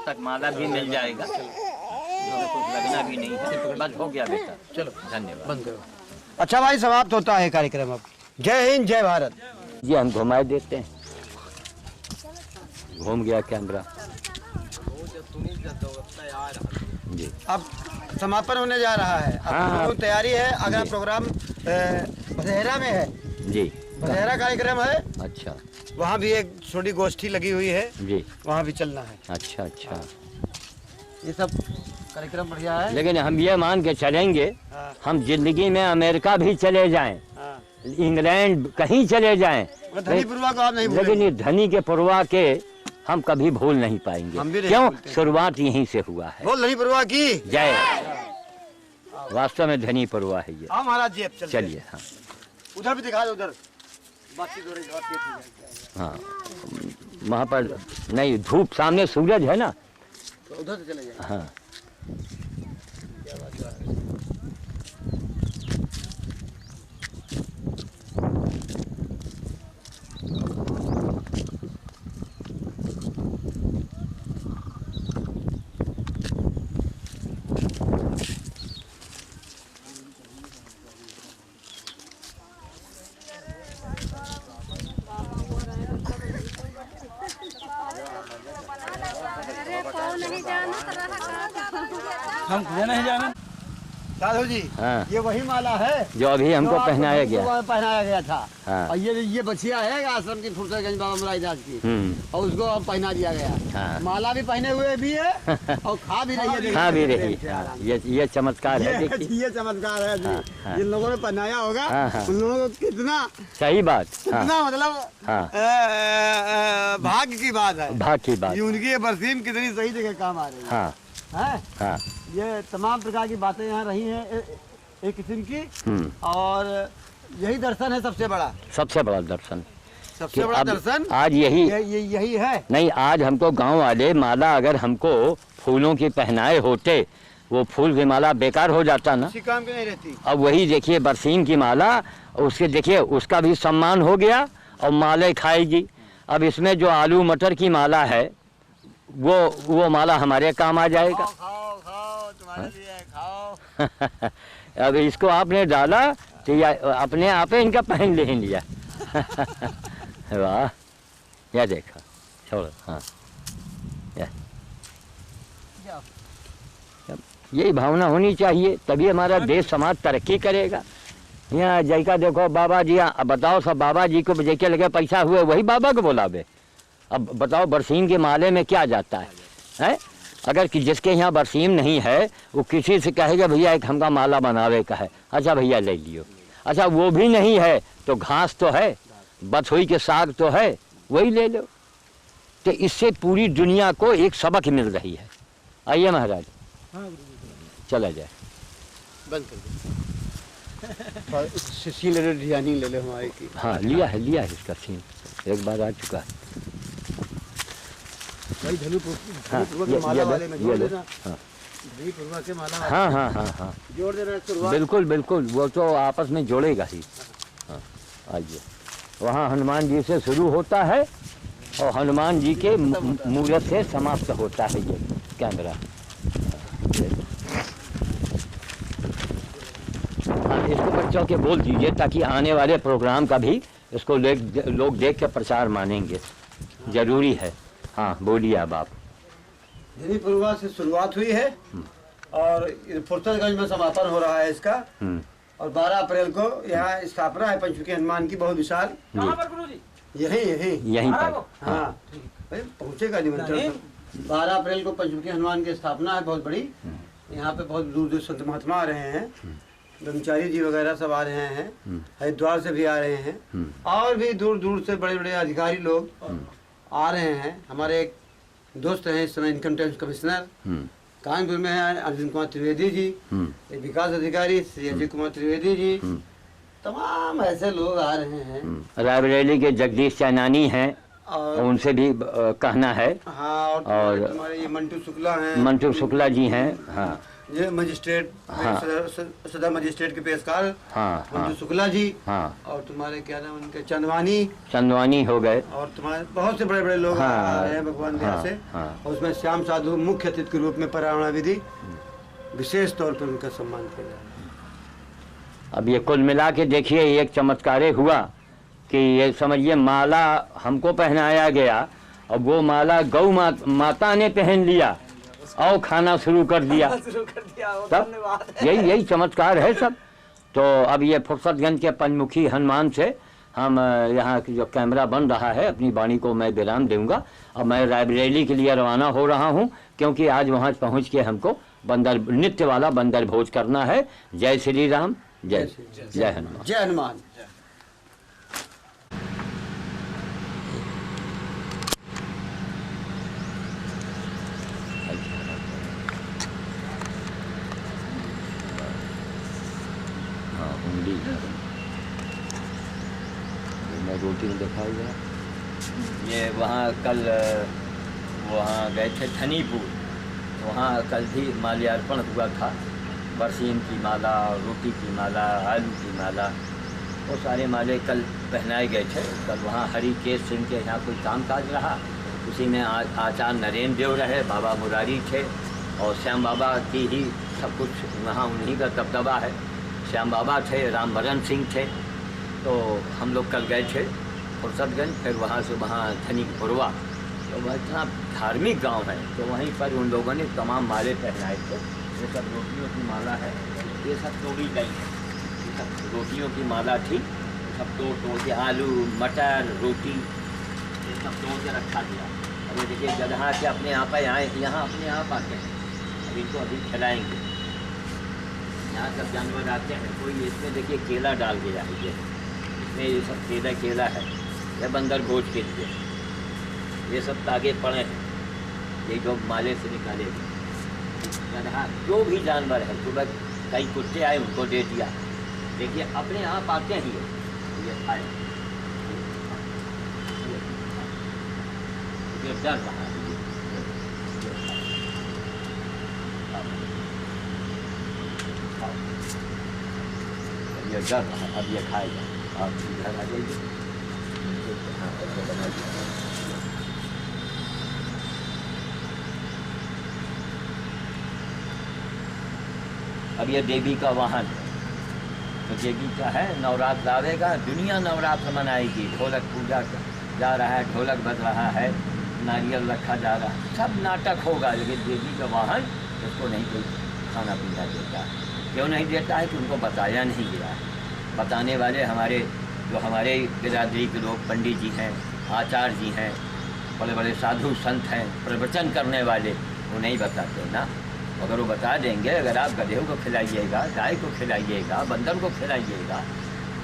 तक माला भी मिल जाएगा, कुछ लगना भी नहीं है। बस हो गया बेटा, चलो धन्यवाद, बंद करो। अच्छा भाई, समाप्त होता है कार्यक्रम अब। जय हिंद, जय भारत। जी हम घुमाए देते हैं, घूम गया कैमरा जी। अब समापन होने जा रहा है, अब हाँ, लोगों की तैयारी है। अगला प्रोग्राम बधेरा में है जी, बधेरा कार्यक्रम है। अच्छा वहाँ भी एक छोटी गोष्ठी लगी हुई है जी, वहाँ भी चलना है। अच्छा अच्छा। ये सब कार्यक्रम बढ़िया है। लेकिन हम ये मान के चलेंगे, हाँ, हम जिंदगी में अमेरिका भी चले जाएं, हाँ। इंग्लैंड कहीं चले जाएं, धनी पूर्वा को आप नहीं लेकिन भूलेंगे। ये धनी के पुरवा के हम कभी भूल नहीं पाएंगे। हम भी नहीं क्यों? भूलते। शुरुआत यहीं से हुआ है। बोल धनी पूर्वा की जय। वास्तव में धनी पुरवा है ये। हाँ महाराज जी, अब चलते हैं। चलिए, हाँ उधर भी दिखा दो, उधर बातचीत हो रही है। हाँ, वहाँ पर नहीं, धूप सामने सूरज है ना, तो उधर से चले जाए। हाँ। हम खुद नहीं जाना। साधु जी, हाँ। ये वही माला है जो अभी हमको जो आपको पहनाया गया। पहनाया गया था। हाँ। और ये बछिया है आश्रम की फुर्सतगंज बाबा महाराज की, और उसको अब पहना दिया गया। हाँ। माला भी पहने हुए भी है और खा भी रही है। देखिए, हाँ भी रही, देखिए, हाँ, ये चमत्कार है, देखिए। ये चमत्कार है जी। हाँ। जिन लोगों ने पहनाया होगा हाँ, हाँ। उन लोगों को कितना सही बात, हाँ, कितना मतलब हाँ। भाग्य की बात है। भाग की बात, ये उनकी ये बरसीम कितनी सही जगह काम आ रही है। हाँ हैं? हाँ। ये तमाम प्रकार की बातें यहाँ रही हैं एक किस्म की, और यही दर्शन है सबसे बड़ा। सबसे बड़ा दर्शन सबसे कि बड़ा अब दर्शन आज यही यही है। नहीं, आज हमको गांव वाले माला अगर हमको फूलों की पहनाए होते, वो फूल की माला बेकार हो जाता ना। किसी काम की नहीं रहती। अब वही देखिए बरसीम की माला, उसके देखिए उसका भी सम्मान हो गया और माले खाएगी। अब इसमें जो आलू मटर की माला है, वो माला हमारे काम आ जाएगा। खाओ खाओ तुम्हारे लिए खाओ। अब इसको आपने डाला तो या अपने आप ही इनका पहन ले लिया। वाह, या देखा, छोड़ो, हाँ, यही भावना होनी चाहिए, तभी हमारा देश समाज तरक्की करेगा। यहाँ जैका देखो बाबा जी, अब बताओ सब बाबा जी को जैके लगे पैसा हुए वही बाबा को बोलावे। अब बताओ बरसीम के माले में क्या जाता है? अगर कि जिसके यहाँ बरसीम नहीं है वो किसी से कहेगा भैया एक हमका माला बनावे का है, अच्छा भैया ले लियो। अच्छा वो भी नहीं है तो घास तो है, बथुई के साग तो है, वही ले लो। तो इससे पूरी दुनिया को एक सबक मिल रही है। आइए महाराज, चला जाए। बंद कर दो। सील डिजाइनिंग ले लो हमारे की। हाँ, लिया है इसका सीन, एक बार आ चुका है। भाई हाँ, माला वाले में जोड़ देना। हाँ धनीपुरवा के माला वाले हाँ हाँ हाँ हाँ, जोड़ देना शुरुआत। बिल्कुल बिल्कुल, वो तो आपस में जोड़ेगा ही। हाँ, आइए, वहाँ हनुमान जी से शुरू होता है और हनुमान जी के मूरत से समाप्त होता है ये कैमरा। हाँ, इसको बच्चों के बोल दीजिए ताकि आने वाले प्रोग्राम का भी इसको लोग देख के प्रचार मानेंगे, जरूरी है। हाँ बोलिए अब आप। धनीपुरवा से शुरुआत हुई है और फुर्सतगंज में समापन हो रहा है इसका। और 12 अप्रैल को यहाँ स्थापना है पंचमुखी हनुमान की, बहुत विशाल। यहीं पर। हाँ, पहुँचेगा निमंत्रण। 12 अप्रैल को पंचमुखी हनुमान की स्थापना है बहुत बड़ी। यहाँ पे बहुत दूर दूर संत महात्मा आ रहे हैं, ब्रह्मचारी जी वगैरह सब आ रहे हैं, हरिद्वार से भी आ रहे हैं, और भी दूर दूर से बड़े बड़े अधिकारी लोग आ रहे हैं। हमारे एक दोस्त हैं इस समय इनकम टैक्स कमिश्नर कानपुर में है, अर्जुन कुमार त्रिवेदी जी, एक विकास अधिकारी श्री अजय कुमार त्रिवेदी जी, तमाम ऐसे लोग आ रहे हैं। रायबरेली के जगदीश चैनानी हैं, और उनसे भी कहना है। हाँ, और तुम्हारे ये मंटू शुक्ला हैं, मंटू शुक्ला जी हैं। हाँ ये मजिस्ट्रेट, हाँ। सदर मजिस्ट्रेट के पेशकार हाँ हाँ मंटू शुक्ला जी। हाँ। और तुम्हारे क्या नाम उनके, चंदवानी चंदवानी हो गए। और तुम्हारे बहुत से बड़े बड़े लोग हाँ, आ रहे हैं भगवान दया हाँ, से। हाँ। और उसमें श्याम साधु मुख्य अतिथि के रूप में पारायण विधि विशेष तौर पर उनका सम्मान किया जाए। अब ये कुल मिला के देखिए एक चमत्कार हुआ कि ये समझिए माला हमको पहनाया गया और वो माला गौ माता ने पहन लिया और खाना शुरू कर दिया। सब यही चमत्कार है सब। तो अब ये फुर्सतगंज के पंचमुखी हनुमान से हम यहाँ की जो कैमरा बन रहा है अपनी वाणी को मैं विराम दूंगा। अब मैं रायबरेली के लिए रवाना हो रहा हूँ क्योंकि आज वहाँ पहुँच के हमको बंदर नित्य वाला बंदर भोज करना है। जय श्री राम, जय हनुमान। जय हनुमान। हाँ उंगली मैं रोटी में दिखाऊंगा। ये वहाँ कल वहाँ गए थे धनीपुर, वहाँ कल भी माल्यार्पण हुआ था। बरसीन की माला, रोटी की माला, आलू की माला, वो सारे माले कल पहनाए गए थे। कल वहाँ हरिकेश सिंह के यहाँ कोई कामकाज रहा, उसी में आचार्य नरेंद्र देव रहे, बाबा मुरारी थे और श्याम बाबा की ही सब कुछ वहाँ उन्हीं का दबदबा है। श्याम बाबा थे, रामभरण सिंह थे। तो हम लोग कल गए थे फुर्सतगंज, फिर वहाँ से वहाँ धनीपुरवा, तो वह इतना धार्मिक गांव है तो वहीं पर उन लोगों ने तमाम माले पहनाए थे। ये सब रोटियों की माला है, ये सब तोड़ी गई है, ये सब रोटियों की माला थी, सब तोड़ के आलू मटर रोटी ये सब तोड़ के रखा गया। अब ये देखिए गधा के अपने आप आए, यहाँ अपने आप आते हैं। अब इनको अभी खिलाएँगे। यहाँ सब जानवर आते हैं, कोई इसमें देखिए केला डाल दिया है, इसमें ये सब केला है, यह बंदर भोज के लिए। ये सब तागे पड़े हैं, ये जो माले से निकाले गए। जो भी जानवर है, सुबह कई कुत्ते आए उनको दे दिया। देखिए अपने आप आते ही ये खाए, ये डर रहा है। ये डर रहा है, अब ये खाएगा। आप इधर आ जाइए। अब ये देवी का वाहन है, तो देवी का है, नवरात्र आवेगा, दुनिया नवरात्र मनाएगी। ढोलक पूजा जा रहा है, ढोलक बज रहा है, नारियल रखा जा रहा है, सब नाटक होगा। लेकिन देवी का वाहन उसको नहीं कोई खाना पीना देता है। क्यों नहीं देता है कि उनको बताया नहीं गया है। बताने वाले हमारे जो हमारे बिरादरी के लोग पंडित जी हैं, आचार्य जी हैं, बड़े बड़े साधु संत हैं, प्रवचन करने वाले, वो नहीं बताते ना। अगर वो बता देंगे, अगर आप गधे को खिलाइएगा, गाय को खिलाइएगा, बंदर को खिलाइएगा,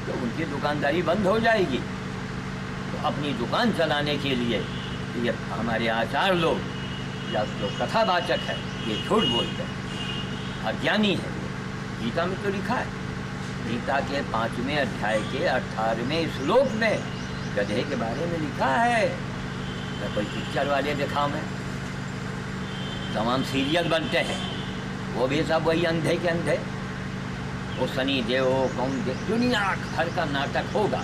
तो उनकी दुकानदारी बंद हो जाएगी। तो अपनी दुकान चलाने के लिए ये हमारे आचार्य लोग या जो कथावाचक है ये झूठ बोलते हैं, अज्ञानी है। गीता में तो लिखा है, गीता के 5वें अध्याय के 18वें श्लोक में गधे के बारे में लिखा है। तो कोई पिक्चर वाले दिखाओ में, तमाम सीरियल बनते हैं, वो भी सब वही अंधे के अंधे। वो सनी देव कौन दे, दुनिया भर का नाटक होगा।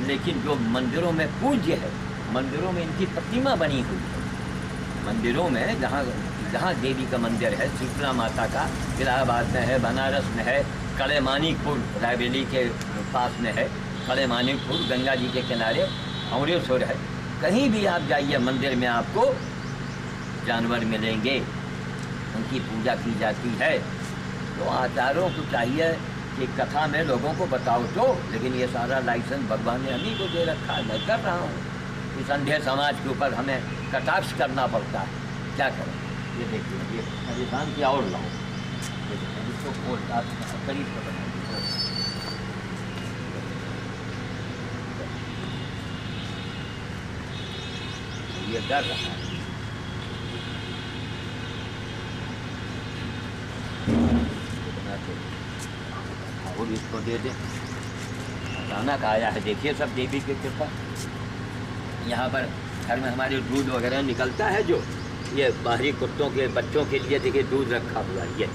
लेकिन जो मंदिरों में पूज्य है, मंदिरों में इनकी प्रतिमा बनी हुई है। मंदिरों में जहाँ देवी का मंदिर है, शीतला माता का, इलाहाबाद में है, बनारस में है, कड़े मानिकपुर रायबरेली के पास में है, कड़े मानिकपुर गंगा जी के किनारे अमृतसर है। कहीं भी आप जाइए मंदिर में आपको जानवर मिलेंगे, उनकी पूजा की जाती है। तो आचार्यों को चाहिए कि कथा में लोगों को बताओ तो, लेकिन ये सारा लाइसेंस भगवान ने हमी को दे रखा है, मैं कर रहा हूँ। इस अंधे समाज के ऊपर हमें कटाक्ष करना पड़ता है, क्या करें। ये देखिए, ये राजस्थान की और लाओ, इसको करीब ये डर रहा है। और इसको दे दें, अचानक आया है। देखिए सब देवी की कृपा। यहाँ पर घर में हमारे दूध वगैरह निकलता है जो, ये बाहरी कुत्तों के बच्चों के लिए देखिए दूध रखा हुआ है। ये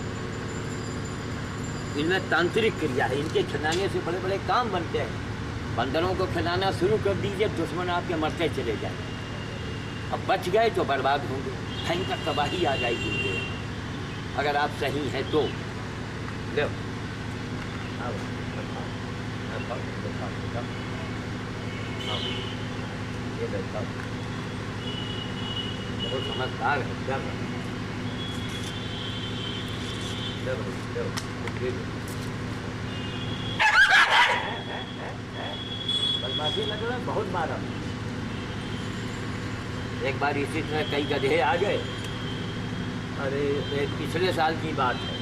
इनमें तांत्रिक क्रिया है, इनके खिलाने से बड़े बड़े काम बनते हैं। बंदरों को खिलाना शुरू कर दीजिए, दुश्मन आपके मरते चले जाएंगे। अब बच गए तो बर्बाद होंगे, भयंकर तबाही आ जाएगी उनके। अगर आप सही हैं तो लो आओ, ये बैठा बहुत समझदार है। बदमाशी लग रहा है, बहुत मारा। एक बार इसी तरह कई गधे आ गए। अरे पिछले साल की बात है,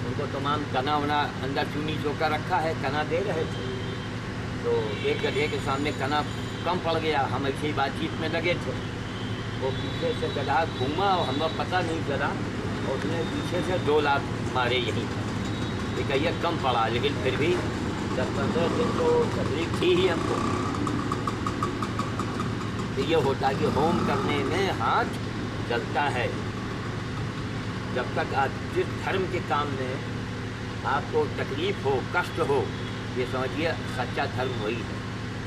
उनको तमाम कना वना अंदर चूनी चोका रखा है, कना दे रहे थे। तो एक गधे के सामने कना कम पड़ गया, हम ऐसी बातचीत में लगे थे। वो पीछे से गधा घूमा और हमें पता नहीं चला, और उसने पीछे से 2 लाख मारे यहीं। ये कहिए कम पड़ा, लेकिन फिर भी 10-15 दिन तो तकलीफ थी ही हमको। तो ये होता है कि होम करने में हाथ जलता है। जब तक आप जिस धर्म के काम में आपको तकलीफ हो, कष्ट हो, ये समझिए सच्चा धर्म वही है।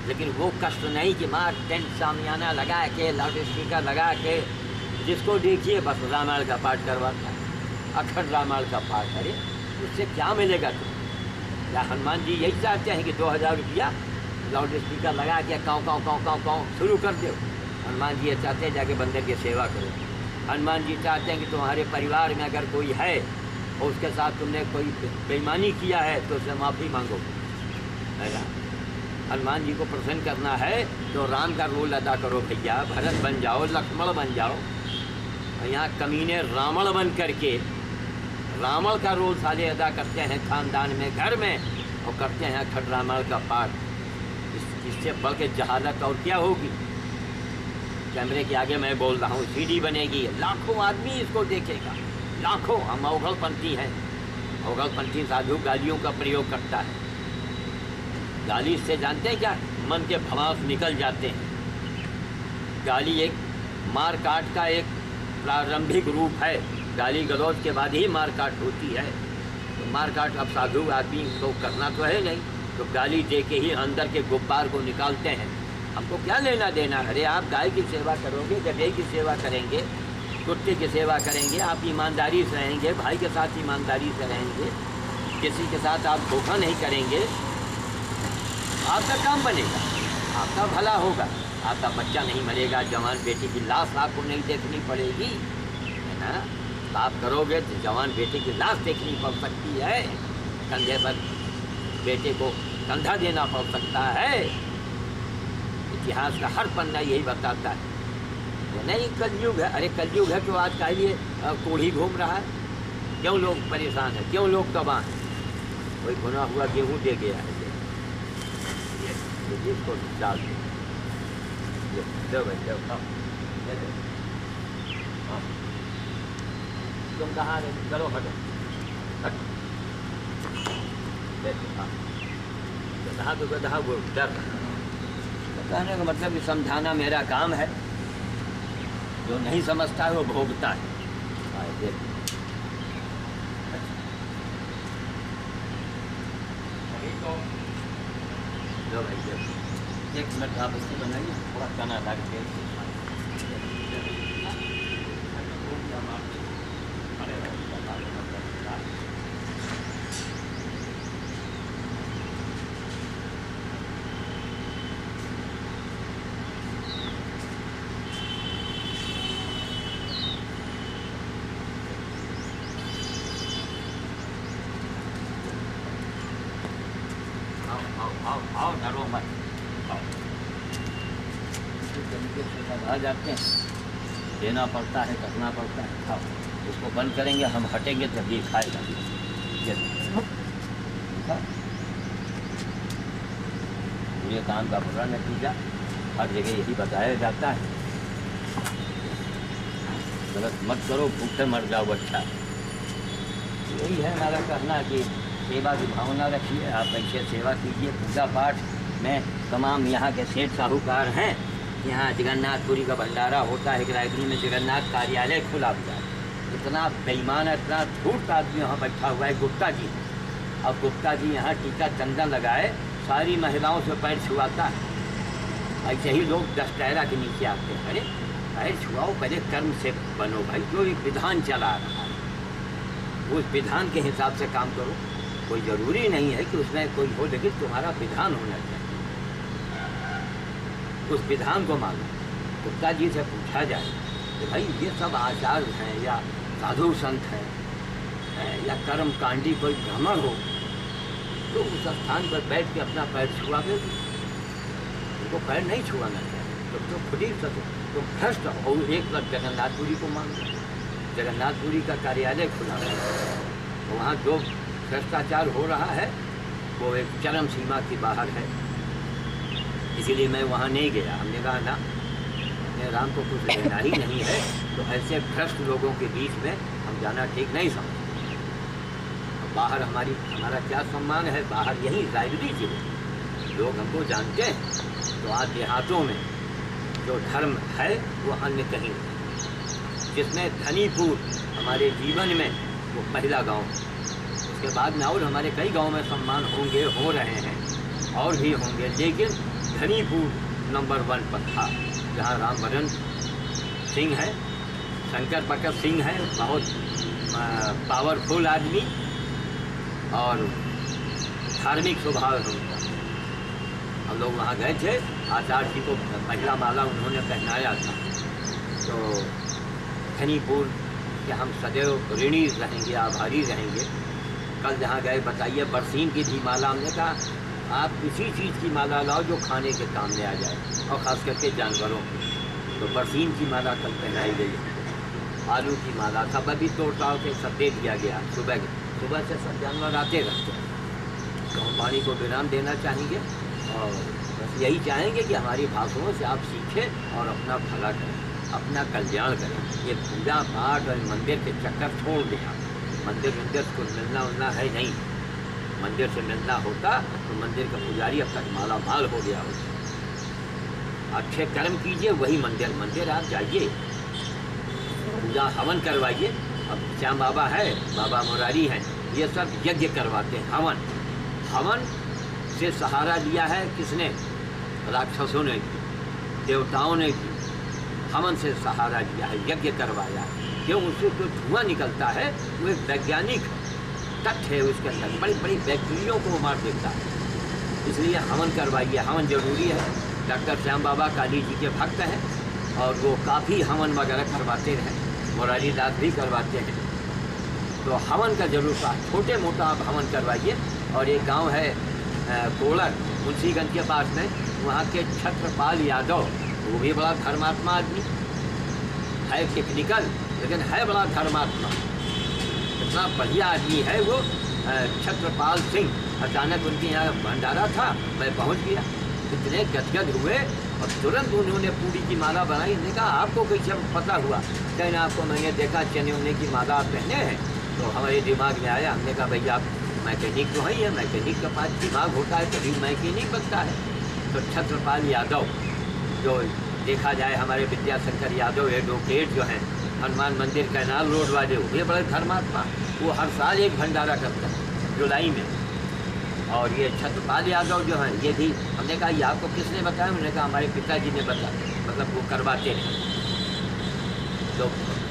लेकिन वो कष्ट नहीं कि माँ टेंट सामियाना लगा के, लाउड स्पीकर लगा के, जिसको देखिए बस रामायण का पाठ करवाता है, अखंड रामायण का पाठ। अरे उससे क्या मिलेगा तुम? या हनुमान जी यही चाहते हैं कि 2000 रुपया लाउड स्पीकर लगा के काँव काँव काँव काँव काँव शुरू कर दो? हनुमान जी ये चाहते हैं जाके बंदर की सेवा करो। हनुमान जी चाहते हैं कि तुम्हारे परिवार में अगर कोई है और उसके साथ तुमने कोई बेईमानी किया है तो उससे माफ़ी मांगो, है ना। हनुमान जी को प्रसन्न करना है तो राम का रोल अदा करो भैया, भरत बन जाओ, लक्ष्मण बन जाओ। यहाँ कमीने रावण बन करके रावण का रोल साले अदा करते हैं खानदान में, घर में, और करते हैं अखंड रामायण का पाठ। इससे बढ़ के जहालत और क्या होगी? कैमरे के आगे मैं बोल रहा हूँ, सीडी बनेगी, लाखों आदमी इसको देखेगा, लाखों। हम अवगलपंथी हैं, अवगलपंथी साधु गालियों का प्रयोग करता है। गाली से जानते हैं क्या? मन के भवास निकल जाते हैं। गाली एक मार काट का एक प्रारंभिक रूप है। गाली गलौज के बाद ही मार काट होती है। तो मार काट अब साधु आदमी को करना तो है नहीं, तो गाली दे के ही अंदर के गुब्बार को निकालते हैं। हमको क्या लेना देना? अरे आप गाय की सेवा करोगे, गधे की सेवा करेंगे, कुत्ते की सेवा करेंगे, आप ईमानदारी से रहेंगे, भाई के साथ ईमानदारी से रहेंगे, किसी के साथ आप धोखा नहीं करेंगे, आपका काम बनेगा, आपका भला होगा, आपका बच्चा नहीं मरेगा, जवान बेटी की लाश आपको नहीं देखनी पड़ेगी, है ना। आप करोगे तो जवान बेटे की लाश देखनी पड़ सकती है, कंधे पर बेटे को कंधा देना पड़ सकता है। इतिहास का हर पन्ना यही बताता है। वो नहीं कलयुग है, अरे कलयुग है तो आज का लिए कोढ़ी घूम रहा है। क्यों लोग परेशान हैं, क्यों लोग तबाह हैं? कोई भुना हुआ गेहूँ दे गया है, ये इसको डाल दो भाई, दो खाओ, तुम कहाँ रहे? चलो हटो, गधा तो गधा वो डर। कहने का मतलब कि समझाना मेरा काम है, जो नहीं समझता है वो भोगता है। लो भाई, एक मिनट आप इसको बनाइए, थोड़ा खाना लग के आओ, डरो मत, आओ। तरीके से आ जाते हैं, देना पड़ता है, करना पड़ता है। खाओ, उसको बंद करेंगे, हम हटेंगे तब ये खाएगा। ये काम का बुरा नतीजा हर जगह यही बताया जाता है। गलत मत करो, भूखे मर जाओ। अच्छा, यही है हमारा कहना कि सेवा की भावना रखिए, आप ऐसे सेवा कीजिए। पूजा पाठ में तमाम यहाँ के सेठ साहूकार हैं, यहाँ जगन्नाथपुरी का भंडारा होता है, रायगढ़ में जगन्नाथ कार्यालय खुला हुआ है। इतना बेईमान, इतना धूर्त आदमी यहाँ बैठा हुआ है, गुप्ता जी। अब गुप्ता जी यहाँ टीका चंदन लगाए सारी महिलाओं से पैर छुआता है। ऐसे ही लोग दशहरा के नीचे आते हैं, अरे पैर छुआओ, पहले कर्म से बनो भाई। जो एक विधान चला रहा है उस विधान के हिसाब से काम करो। कोई ज़रूरी नहीं है कि उसमें कोई हो, लेकिन तुम्हारा विधान होना चाहिए, उस विधान को मानो। गुप्ता जी से पूछा जाए कि भाई ये सब आचार हैं या साधु संत हैं या कर्मकांडी कोई भ्रमण हो, तो उस स्थान पर बैठ के अपना पैर छुआ दे। उनको पैर नहीं छुआना चाहिए, तो खुद ही तो भ्रष्ट। और एक बार जगन्नाथपुरी को मान लो, जगन्नाथपुरी का कार्यालय खुला है, तो वहाँ जो भ्रष्टाचार हो रहा है वो एक चरम सीमा के बाहर है। इसीलिए मैं वहाँ नहीं गया। हमने कहा ना, अपने राम को कुछ लेना ही नहीं है, तो ऐसे भ्रष्ट लोगों के बीच में हम जाना ठीक नहीं समझते। बाहर हमारा क्या सम्मान है, बाहर यही रायबरेली जिले लोग हमको जानते हैं। तो आज देहातों में जो धर्म है वो अन्य कहीं नहीं। जिसमें धनीपुर हमारे जीवन में वो पहला गांव है। उसके बाद में और हमारे कई गांव में सम्मान होंगे, हो रहे हैं और भी होंगे, लेकिन धनीपुर नंबर 1 पर था, जहाँ रामभजन सिंह है, शंकर प्रकट सिंह है, बहुत पावरफुल आदमी और धार्मिक स्वभाव है उनका। हम लोग वहाँ गए थे, आचार्य जी को महिला माला उन्होंने पहनाया था। तो धनीपुर के हम सदैव ऋणी रहेंगे, आभारी रहेंगे। कल जहाँ गए बताइए, बरसीन की भी माला, हमने कहा आप किसी चीज़ की माला लाओ जो खाने के काम में आ जाए, और ख़ास करके जानवरों की। तो बरसीन की माला कल पहनाई गई, आलू की माला, सब अभी तोड़ ताड़ के सब दे दिया गया। सुबह से सब जानवर आते रहते हैं। तो हम वाणी को विराम देना चाहेंगे और बस यही चाहेंगे कि हमारी भाषाओं से आप सीखें और अपना भला करें, अपना कल्याण करें। ये पूजा पाठ और मंदिर के चक्कर छोड़ दें। मंदिर को मिलना उलना है नहीं। मंदिर से मिलना होता तो मंदिर का पुजारी अब तक माला माल हो गया होता। अच्छे कर्म कीजिए, वही मंदिर आप जाइए, पूजा हवन करवाइए। अब श्याम बाबा है, बाबा मुरारी हैं, ये सब यज्ञ करवाते हैं। हवन से सहारा लिया है किसने? राक्षसों ने, देवताओं ने की। हवन से सहारा लिया है, यज्ञ करवाया है। क्यों? उससे जो धुआं निकलता है वो एक वैज्ञानिक तथ्य है, उसके अंदर बड़ी बड़ी बैक्टीरियों को वो मार देता है। इसलिए हवन करवाइए, हवन जरूरी है। डॉक्टर श्याम बाबा काली जी के भक्त हैं और वो काफ़ी हवन वगैरह करवाते हैं, मुरारी दास भी करवाते हैं। तो हवन का जरूर छोटे मोटा आप हवन करवाइए। और एक गांव है कोलर, मुंशीगंज के पास में, वहाँ के छत्रपाल यादव, वो भी बड़ा धर्मात्मा आदमी है, टेक्निकल, लेकिन है बड़ा धर्मात्मा, इतना बढ़िया आदमी है वो। छत्रपाल सिंह, अचानक उनके यहाँ भंडारा था, मैं पहुँच गया, इतने गदगद हुए और तुरंत उन्होंने पूरी की माला बनाई। मैंने कहा आपको कैसे पता हुआ? कहना आपको मैंने देखा चने उन्ने की माला आप पहने हैं। तो हमारे दिमाग में आया, हमने कहा भैया आप मैकेनिक तो है, ये मैकेनिक का पास दिमाग होता है तभी मैकेनिक बनता है। तो छत्रपाल यादव, जो देखा जाए हमारे विद्याशंकर यादव एडवोकेट जो हैं, हनुमान मंदिर कैनाल रोड वाले, ये बड़े धर्मात्मा, वो हर साल एक भंडारा करते हैं जुलाई में। और ये छत्रपाल यादव जो हैं, ये भी, हमने कहा ये आपको किसने बताया? उन्होंने कहा हमारे पिताजी ने बताया, मतलब वो करवाते हैं। तो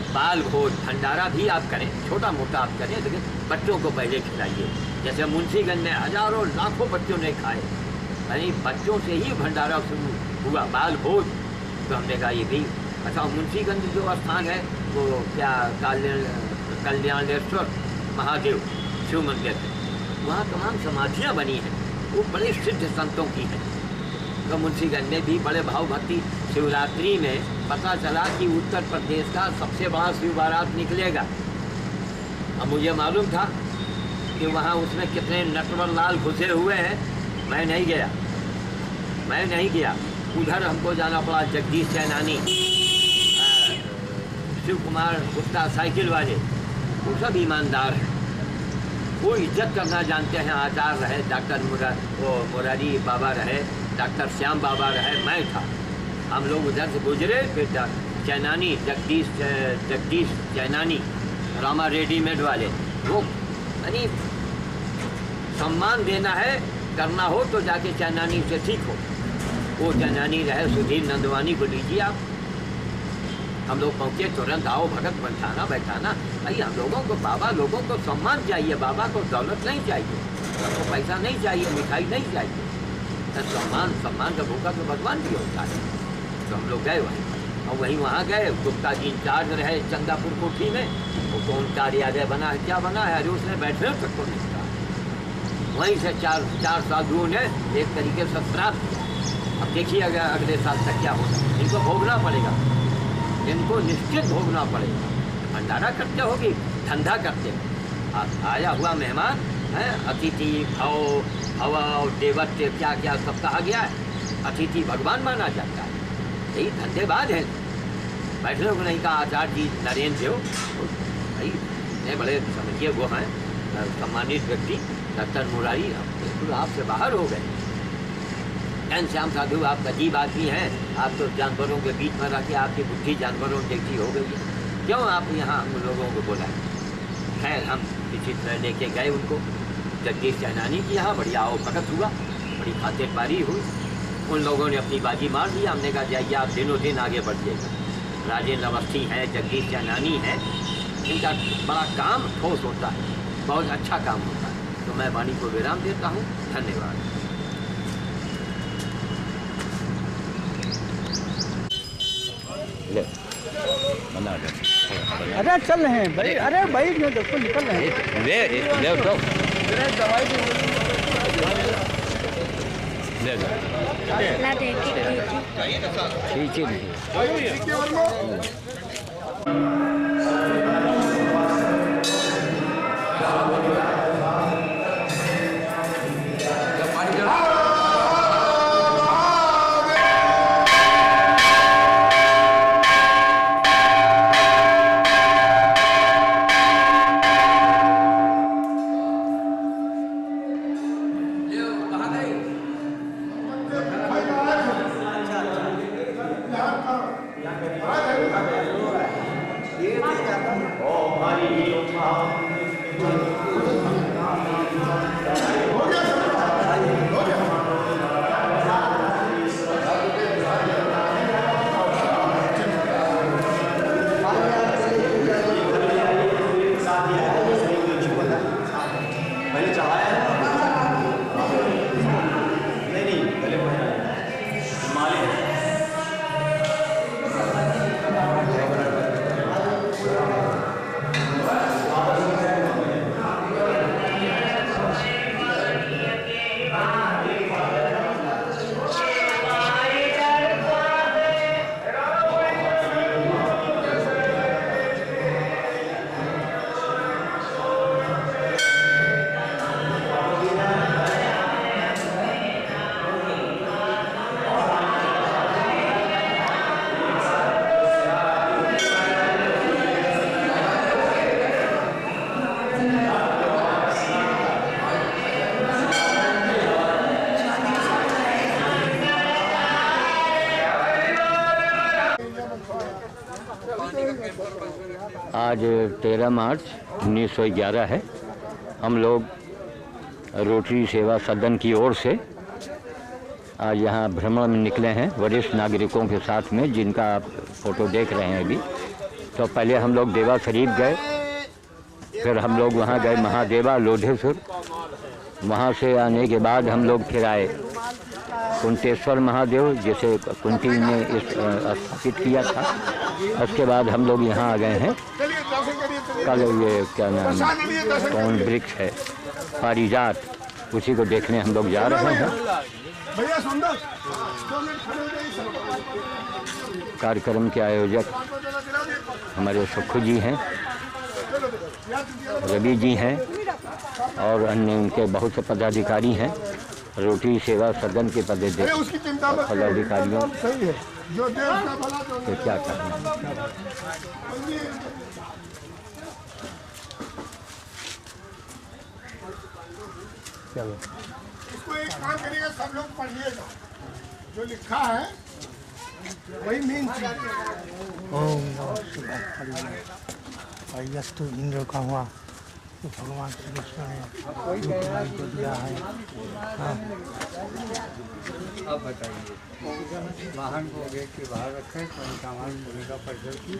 बाल भोज भंडारा भी आप करें, छोटा मोटा आप करें, लेकिन बच्चों को पहले खिलाइए। जैसे मुंशीगंज में हजारों लाखों बच्चों ने खाए, यानी बच्चों से ही भंडारा शुरू हुआ, बाल भोज। तो हमने कहा ये भी अच्छा। मुंशीगंज जो स्थान है वो क्या कल्याणेश्वर महादेव शिव मंदिर है, वहाँ तमाम समाधियाँ बनी हैं, वो बड़े सिद्ध संतों की हैं। तो मुंशीगंज में भी बड़े भाव भक्ति। शिवरात्रि में पता चला कि उत्तर प्रदेश का सबसे बड़ा शिव बारात निकलेगा। अब मुझे मालूम था कि वहाँ उसमें कितने नटवर लाल घुसे हुए हैं, मैं नहीं गया। उधर हमको जाना पड़ा, जगदीश चैनानी, शिव कुमार गुप्ता साइकिल वाले, वो सब ईमानदार हैं, वो इज्जत करना जानते हैं। आचार्य रहे, डॉक्टर मुरारी बाबा रहे, डॉक्टर श्याम बाबा रहे, मैं था, हम लोग उधर से गुजरे, फिर चैनानी जगदीश चैनानी रामा रेडीमेड वाले, वो यानी सम्मान देना है, करना हो तो जाके चैनानी से ठीक हो। वो चैनानी रहे सुधीर नंदवानी को लीजिए आप। हम लोग पहुँचे, तुरंत आओ भगत बैठाना बैठाना। भाई हम लोगों को, बाबा लोगों को सम्मान चाहिए, बाबा को दौलत नहीं चाहिए, तो पैसा नहीं चाहिए, मिठाई नहीं चाहिए, तो सम्मान का भूखा तो भगवान भी होता है। तो हम लोग गए वहीं, और वहाँ गए। गुप्ता जी इंचार्ज रहे चंदापुर कोठी में, वो कौन कार्यालय बना है, क्या बना है, अरे उसने बैठने तक को नहीं कहा। वहीं से चार साधुओं ने एक तरीके से श्राप किया। अब देखिए अगले साल तक क्या होगा, इनको भोगना पड़ेगा, इनको निश्चित भोगना पड़ेगा। भंडारा करते होगी, धंधा करते हो, आया हुआ मेहमान है, अतिथि भव हवा और देवत्व क्या क्या सब कहा गया है। अतिथि भगवान माना जाता है, यही धंधेबाज है। बैठने को नहीं कहा। आचार्य जी नरेंद्र देव भाई इतने बड़े समझिए वो हैं सम्मानित व्यक्ति, डॉक्टर मुरारी, बिल्कुल आपसे बाहर हो गए। घनश्याम साधु आप अजीब आदमी हैं, आप तो जानवरों के बीच में रह के आपकी बुद्धि जानवरों जैसी हो गई है, क्यों आप यहाँ हम लोगों को बोला? खैर हम किसी तरह लेके गए उनको जगदीश चैनानी की यहाँ, बढ़िया आओ भगत हुआ, बड़ी खातिरदारी हुई। उन लोगों ने अपनी बाजी मार दी। हमने कहा जाइए आप दिनों दिन आगे बढ़ जाएगा। राजेंद्र अवस्थी हैं, जगदीश चैनानी हैं, इनका बड़ा काम ठोस होता है, बहुत अच्छा काम होता है। तो मैं वाणी को विराम देता हूँ, धन्यवाद। बना दे। अरे चल रहे हैं भाई, अरे भाई जो देखो निकल रहे हैं। ले तो दवाई ले दो। ला दे ठीक है। आज 13 मार्च 1911 है। हम लोग रोटरी सेवा सदन की ओर से आज यहाँ भ्रमण में निकले हैं वरिष्ठ नागरिकों के साथ में, जिनका आप फोटो देख रहे हैं अभी। तो पहले हम लोग देवा शरीफ गए, फिर हम लोग वहाँ गए महादेवा लोधेश्वर। वहाँ से आने के बाद हम लोग फिर आए कुंटेश्वर महादेव, जिसे कुंती ने स्थापित किया था। उसके बाद हम लोग यहाँ आ गए हैं कल, ये क्या नाम कौन वृक्ष है, पारिजात, उसी को देखने हम लोग जा रहे हैं। कार्यक्रम के आयोजक हमारे सुखू जी हैं, रवि जी हैं और अन्य उनके बहुत से पदाधिकारी हैं। रोटरी सेवा सदन के पदाधिकारियों तो क्या करना। इसको एक काम करिएगा, सब लोग पढ़िएगा जो लिखा है। वही मेन चीज। ओम नमः शिवाय हरि अयस्तु इंद्र का हुआ तो भगवान श्री कृष्ण ने रुक्मिणी को दिया है। हाँ। अब बताइए वाहन को गेट के बाहर रखें तो सामान होने का परिसर की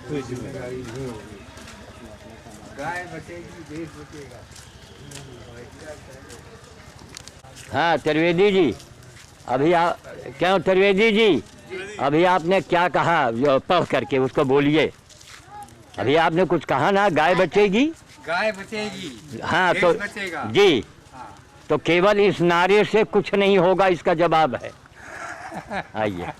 कोई जिम्मेदारी नहीं होगी। गाय बचेगी, देश बचेगा। हाँ त्रिवेदी जी, अभी आप क्यों त्रिवेदी जी, अभी आपने क्या कहा जो पढ़ करके उसको बोलिए। अभी आपने कुछ कहा ना, गाय बचेगी, गाय बचेगी, हाँ देश तो बचेगा। जी, हाँ। तो केवल इस नारे से कुछ नहीं होगा, इसका जवाब है। आइए।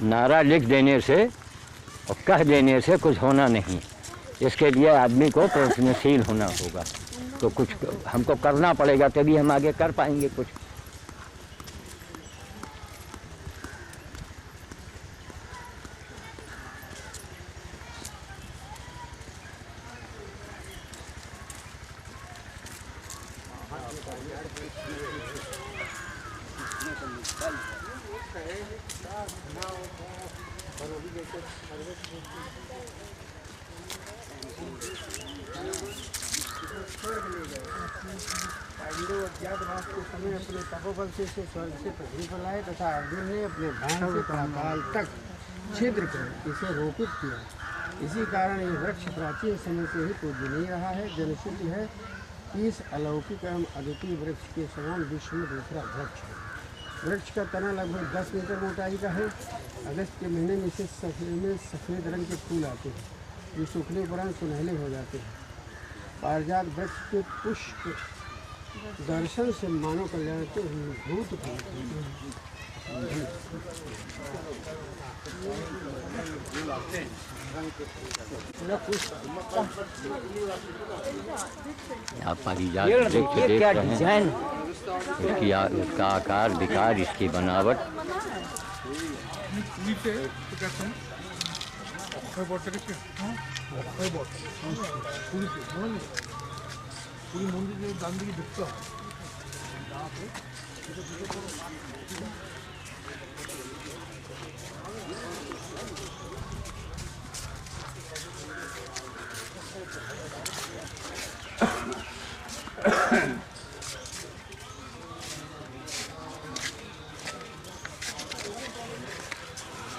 नारा लिख देने से और कह देने से कुछ होना नहीं, इसके लिए आदमी को प्रयत्नशील होना होगा। तो कुछ हमको करना पड़ेगा, तभी हम आगे कर पाएंगे कुछ। पांडव अज्ञातवास के समय अपने तपोबल से स्वर्ग से पृथ्वी पर लाए तथा अर्जुन ने अपने बाण से पाताल तक छिद्र कर इसे रोपित किया। इसी कारण ये वृक्ष प्राचीन समय से ही पूजनीय रहा है। जनश्रुति है कि इस अलौकिक एवं अद्वितीय वृक्ष के समान विश्व में दूसरा वृक्ष है। वृक्ष का तना लगभग 10 मीटर मोटाई का है। अगस्त के महीने में इसे सफ़ेद रंग के फूल आते हैं, जो सूखने उपरांत सुनहले हो जाते हैं। पारिजात वृक्ष के पुष्प दर्शन से मानव कल्याण के भूत आप पारिजात वृक्ष देख रहे हैं, इसका आकार विकार, इसकी बनावट। पूरी मंदिर के दान दिखे दिखता है।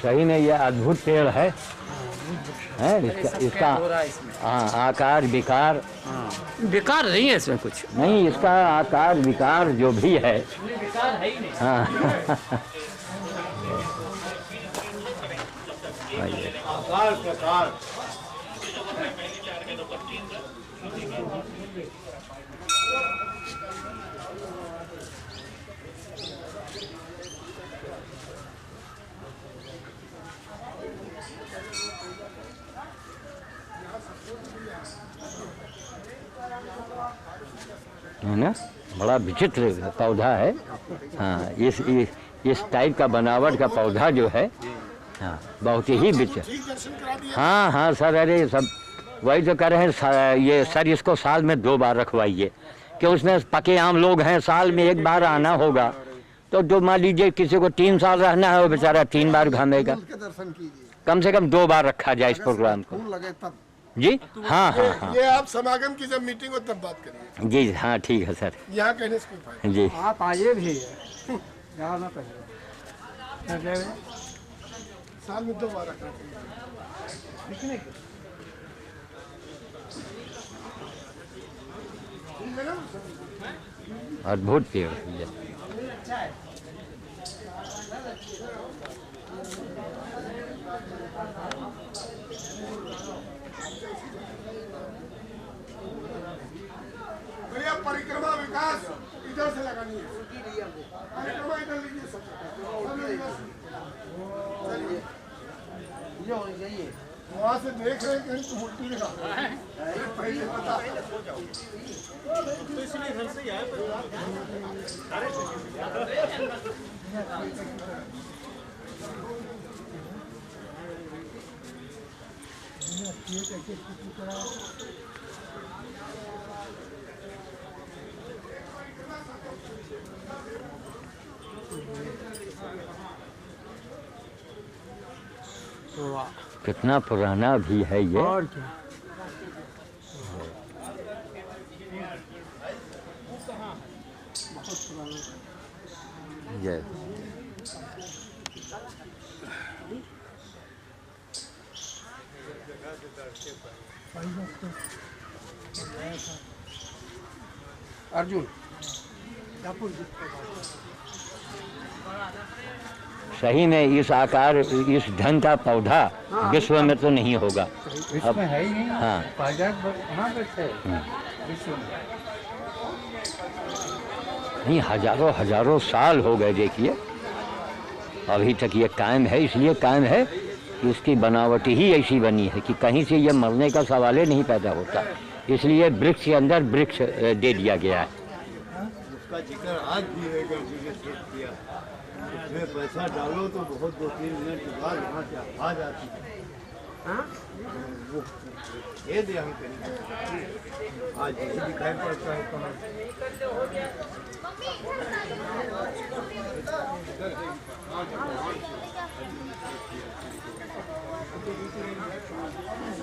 सही में यह अद्भुत पेड़ है, इसका हाँ आकार विकार, बेकार नहीं है इसमें कुछ। नहीं, इसका आकार विकार जो भी है, हाँ आकार प्रकार है ना, बड़ा विचित्र पौधा है। हाँ, इस टाइप का बनावट का पौधा जो है, हाँ बहुत ही विचित्र। हाँ हाँ सर, अरे सब वही तो कर रहे हैं ये सर, इसको साल में 2 बार रखवाइए, कि उसमें पके आम लोग हैं, साल में 1 बार आना होगा। तो जो मान लीजिए किसी को 3 साल रहना है, वो बेचारा 3 बार घूमेगा। कम से कम 2 बार रखा जाए इस प्रोग्राम को। लगे तब जी हाँ हाँ हाँ ये आप समागम की जब मीटिंग हो तब बात करिए। जी हाँ ठीक है सर। यहाँ कहने से कोई फायदा जी आप आइए भी यहाँ ना कहिए। साल में 2 बार रखना चाहिए। अद्भुत पेड़ है। भैया परिक्रमा विकास इधर से लगानी है। परिक्रमा इधर लीजिए सब। ये होनी चाहिए। वहाँ से देख रहे हैं कहीं तो मूर्ति दिखा पहले पता तो इसलिए घर से आए वाह, कितना पुराना भी है ये। और क्या। ये अर्जुन सही में इस आकार इस ढंग का पौधा विश्व में तो नहीं होगा। विश्व में है ही नहीं। हाँ। पौधा कहाँ पर है विश्व में? नहीं, हजारों हजारों साल हो गए देखिए, अभी तक ये कायम है। इसलिए कायम है कि इसकी बनावट ही ऐसी बनी है कि कहीं से ये मरने का सवाल ही नहीं पैदा होता। इसलिए वृक्ष के अंदर वृक्ष दे दिया गया है। उसका जिक्र आज भी है कि जिक्र शेष किया, उसमें पैसा डालो तो बहुत 2-3 मिनट के बाद वहाँ से आ जाती है। वो दे दे हम कहीं आज ये दिखाई पड़ता है कहाँ।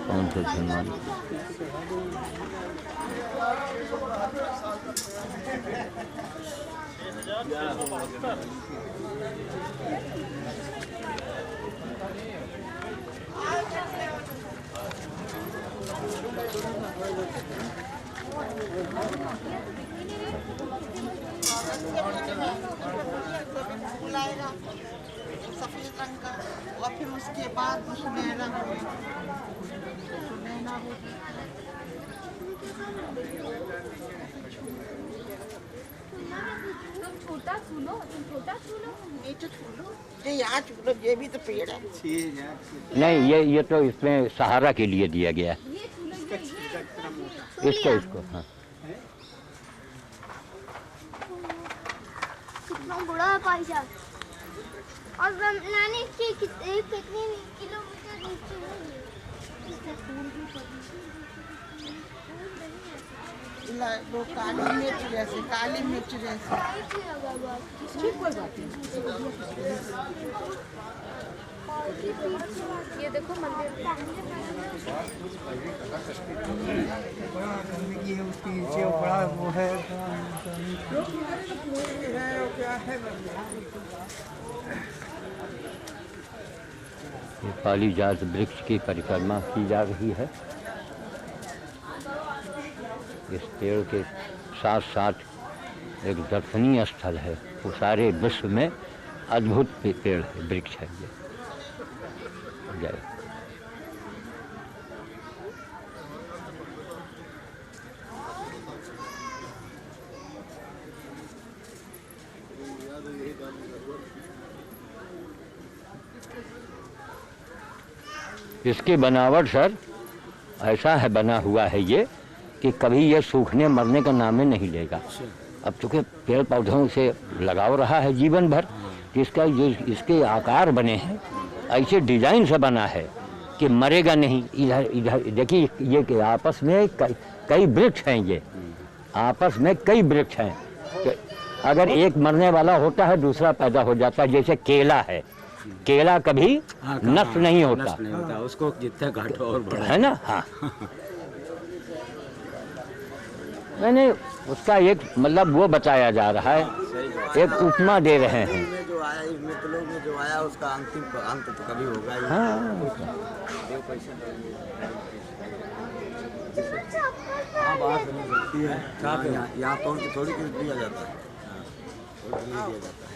कौन से हनुमान? बुलाएगा सफेद रंग का और फिर उसके बाद सुनहरा होगा। सुनहरा होगा। तुम छोटा छूलो, तुम छोटा छूलो। ये तो छूलो, ये यहाँ छूलो, ये भी तो पेड़ है। नहीं, ये तो इसमें सहारा के लिए दिया गया है। ये छूलो, इसको हाँ। कितना बड़ा है भाई साहब। और नानी के कितने किलोमीटर नीचे है ये। वो काली मिर्च जैसे, काली मिर्च जैसे। ठीक, कोई बात नहीं। ये देखो मंदिर। गंदगी है उसके नीचे, वो बड़ा वो है। ये पारिजात वृक्ष की परिक्रमा की जा रही है। इस पेड़ के साथ साथ एक दर्शनीय स्थल है। वो सारे विश्व में अद्भुत पेड़ है, वृक्ष है ये। जय। इसकी बनावट सर ऐसा है बना हुआ है ये कि कभी ये सूखने मरने का नाम ही नहीं लेगा। अब चूँकि पेड़ पौधों से लगाव रहा है जीवन भर, तो इसका जो इसके आकार बने हैं ऐसे डिजाइन से बना है कि मरेगा नहीं। इधर इधर देखिए, ये कि आपस में कई वृक्ष हैं। ये आपस में कई वृक्ष हैं कि अगर एक मरने वाला होता है दूसरा पैदा हो जाता है। जैसे केला है, केला कभी नष्ट नहीं होता, उसको जितना घाटो और बड़ा है ना। हाँ, मैंने उसका एक मतलब वो बताया जा रहा है, एक उपमा दे रहे हैं। जो आया इस मित्रों में जो आया उसका अंतिम अंत तो कभी होगा ही। हाँ, हाँ, बात बनी सकती है। यहाँ तोड़ के थोड़ी कुछ दिया जाता है, थोड़ी नहीं दिया जाता है,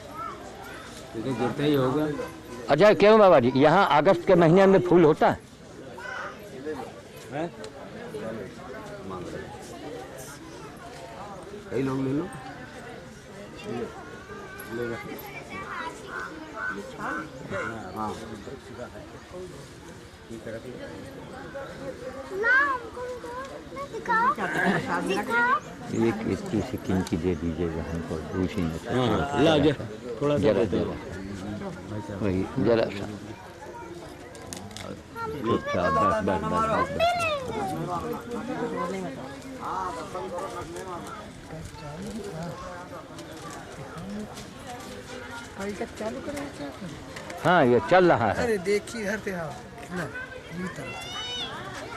लेकिन गिरता ही होगा। अच्छा क्यों बाबा जी, यहाँ अगस्त के महीने में फूल होता है? कई लोग ले लो, हाँ। एक इसकी सिक्किम की दे दीजिएगा हमको, उसी में ला जा थोड़ा जरा जरा वही जरा सा चुपचाप बस बस बस बस। चालू करें क्या? हाँ ये चल रहा है। अरे देखिए इधर से हाँ ना ये तरफ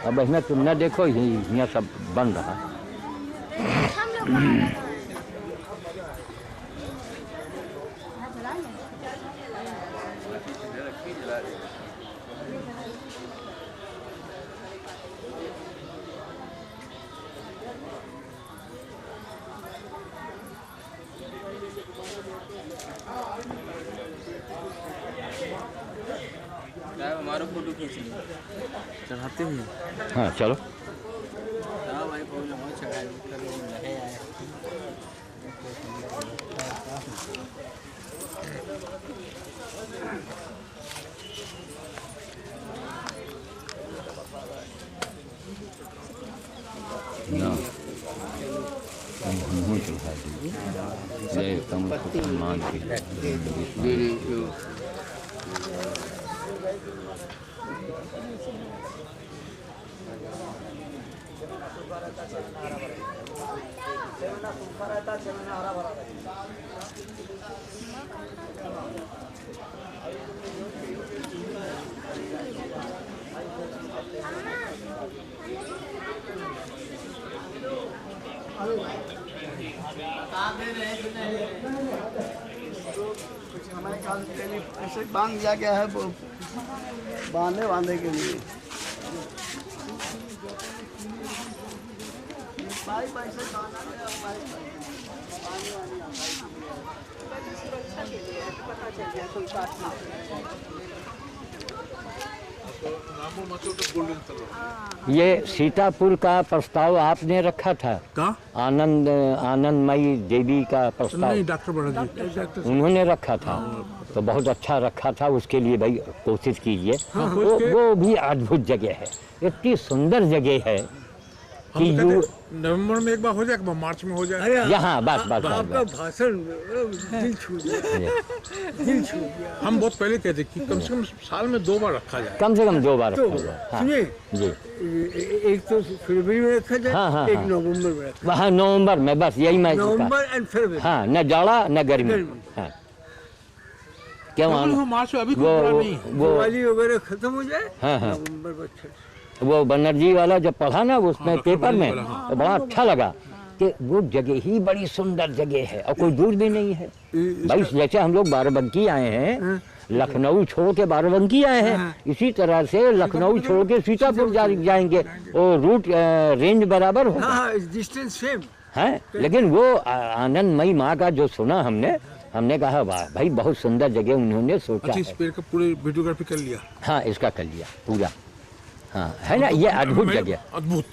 अब इसमें तुम न देखो यहाँ सब बन रहा है। हम लोग हमारा फोटो खींचेंगे चढ़ाते हैं। हाँ चलो। हाँ भाई फोटो बहुत चढ़ाए लगे आए। जय कमल मान हमारे ख्याल से ऐसे बांध दिया गया है बांधे के लिए। ये सीतापुर का प्रस्ताव आपने रखा था? कहाँ? आनंदमयी देवी का प्रस्ताव नहीं, डॉक्टर बनर्जी उन्होंने रखा था, तो बहुत अच्छा रखा था। उसके लिए भाई कोशिश कीजिए। वो भी अद्भुत जगह है, इतनी सुंदर जगह है कि नवंबर में एक बार हो जाए, मार्च में हो जाए। यहाँ बस आपका भाषण दिल छू गया। हम बहुत पहले कहते कि कम से कम साल में 2 बार रखा जाए। कम से कम 2 बार रखा जाए। हाँ, सुनिए जी। एक तो फरवरी में रखा जाए, हाँ, एक हाँ। नवंबर में रखा वहाँ नवंबर में, बस यही मैं नवंबर एंड फरवरी। हाँ, न जाड़ा न गर्मी। हाँ क्यों मार्च में अभी वो दिवाली वगैरह खत्म हो जाए। हाँ हाँ नवंबर में अच्छा। वो बनर्जी वाला जब पढ़ा ना उसमें पेपर में, तो बड़ा अच्छा लगा कि वो जगह ही बड़ी सुंदर जगह है और कोई दूर भी नहीं है भाई। जैसे हम लोग बाराबंकी आए हैं, लखनऊ छोड़ के बाराबंकी आए हैं, इसी तरह से लखनऊ छोड़ के सीतापुर जाएंगे, वो रूट रेंज बराबर होगा, डिस्टेंस सेम है। लेकिन वो आनंदमयी माँ का जो सुना हमने कहा वाह भाई, बहुत सुंदर जगह उन्होंने सोचा। इस पेड़ का पूरे वीडियोग्राफी कर लिया। हाँ इसका कर लिया पूरा। हाँ है ना, ये अद्भुत जगह, अद्भुत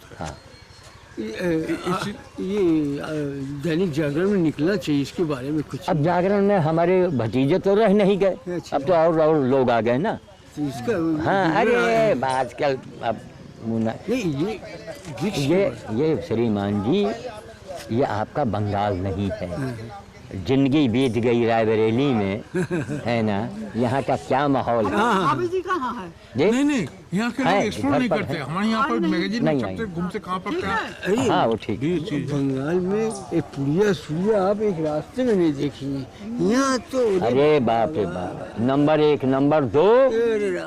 है। हाँ ये दैनिक जागरण में निकलना चाहिए इसके बारे में कुछ। अब जागरण में हमारे भतीजे तो रह नहीं गए, अब तो और लोग आ गए ना। इसका हाँ अरे आजकल अब ये श्रीमान जी, ये आपका बंगाल नहीं है। जिंदगी बीत गई रायबरेली में, है ना। यहाँ का क्या माहौल है। अभी जी कहाँ है? नहीं यहाँ के लोग एक्सप्लोर नहीं करते। हमारे यहाँ पर मैगजीन में चलते घूमते कहाँ पर क्या। हाँ वो ठीक। बंगाल में एक पुड़िया सुड़िया आप एक रास्ते में नहीं देखेंगे, यहाँ तो। अरे बाप रे बाप, नंबर 1 नंबर 2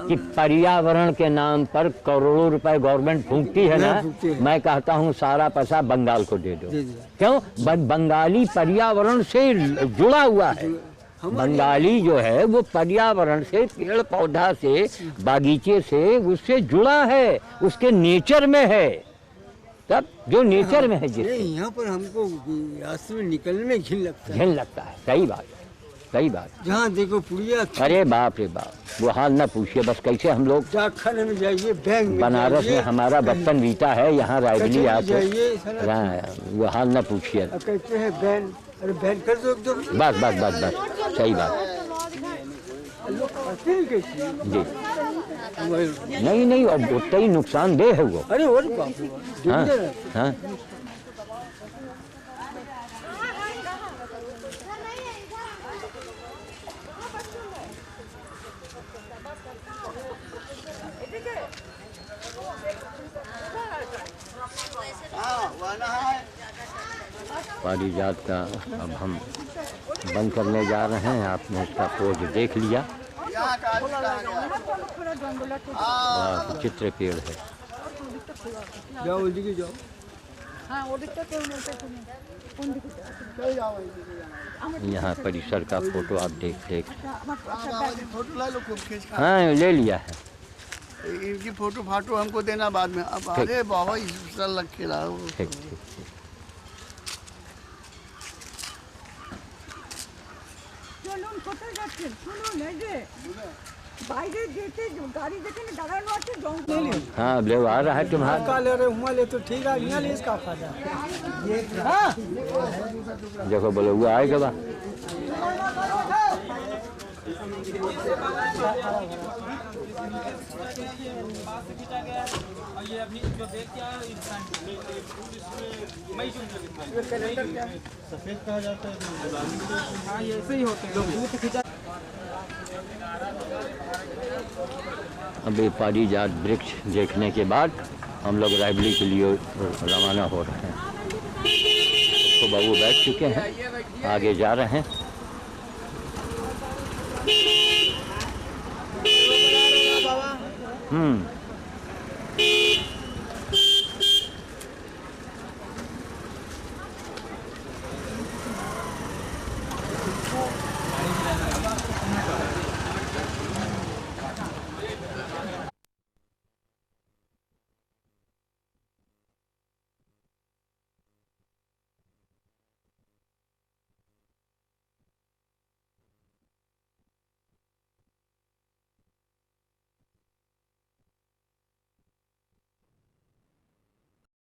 कि पर्यावरण के नाम पर करोड़ों रुपए गवर्नमेंट फूंकती है ना। मैं कहता हूँ सारा पैसा बंगाल को दे दो। क्यों? बंगाली पर्यावरण से जुड़ा हुआ है। बंगाली जो है वो पर्यावरण से, पेड़ पौधा से, बागीचे से, उससे जुड़ा है, उसके नेचर में है। तब जो नेचर में है जिससे यहाँ पर हमको रास्ते में निकलने में घिन लगता है। सही बात। जहाँ देखो पुड़िया। अरे बाप रे बाप, वो हाल ना पूछिए। बस कैसे हम लोग डाकखाने में जाइए, बैंक में बनारस में हमारा बचपन बीता है, यहाँ रायबरेली आके जाइए, वो हाल ना पूछिए। कहते हैं बैन, अरे बैन कर दो एकदम। बस सही बात जी। नहीं अब उतना ही नुकसानदेह है वो। अरे और बाप रे। हाँ वाला है। पारिजात का अब हम बंद करने जा रहे हैं। आपने इसका पोज देख लिया, बड़ा विचित्र पेड़ है। जाओ उल्टी की जाओ। यहाँ परिसर का फोटो आप देख फोटो ला लो खूब खींच कर। हाँ ले लिया है। इनकी फोटो फाटो हमको देना बाद में। अब अरे बाबा इस साल लग के लाओ। ठीक ठीक ठीक। চলুন কোথায় যাচ্ছেন শুনুন এই যে বাইরে যেতে গাড়ি যেখানে দাঁড়ানো আছে জঙ্গল हाँ अब ले आ रहा है तुम्हारा। का ले रहे हुआ ले तो ठीक है, यहाँ ले इसका फायदा। देखो बोले वो आएगा बा। सफेद कहा जाता है। हाँ ये ऐसे ही होते हैं लोग। अभी पारिजात वृक्ष देखने के बाद हम लोग रायबली के लिए रवाना हो रहे हैं। तो बाबू बैठ चुके हैं, आगे जा रहे हैं।